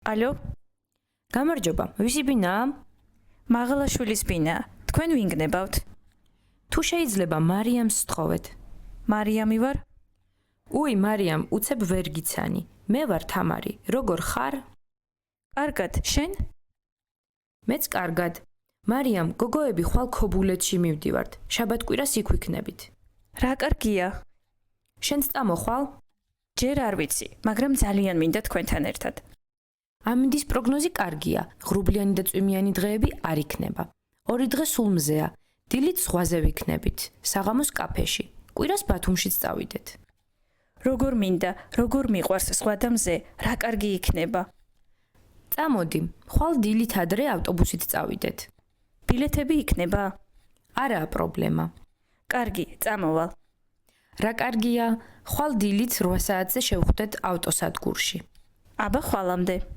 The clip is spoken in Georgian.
ალო, გამარჯობა, ვისი ბინაა? მაღალაშვილის ბინაა. თქვენ ვინ გნებავთ? თუ შეიძლება მარიამს სთხოვეთ. მარიამი ვარ? უი, მარიამ, უცებ ვერ გიცანი. მე ვარ თამარი. როგორ ხარ? კარგად, შენ? მეც კარგად. მარიამ, გოგოები ხვალ ქობულეთში მივდივართ. შაბათ-კვირას იქ ვიქნებით. რა კარგია? შენც წამოხვალ? ჯერ არ ვიცი, მაგრამ ძალიან მინდა თქვენთან ერთად. ამინდის პროგნოზი კარგია. ღრუბლიანი და წვიმიანი დღეები არ იქნება. 2 დღე სულ მზეა. დილით ზღვაზე ვიქნებით. საღამოს კაფეში. კვირას ბათუმშიც წავიდეთ. როგორ მინდა, როგორ მიყვარს ზღვა და მზე, რა კარგი იქნება. წამოდი, ხვალ დილით ადრე ავტობუსით წავიდეთ. ბილეთები იქნება? არაა პრობლემა. კარგი, წამოვალ. რა კარგია, ხვალ დილით 8 საათზე შევხვდეთ ავტოსადგურში. აბა ხვალამდე.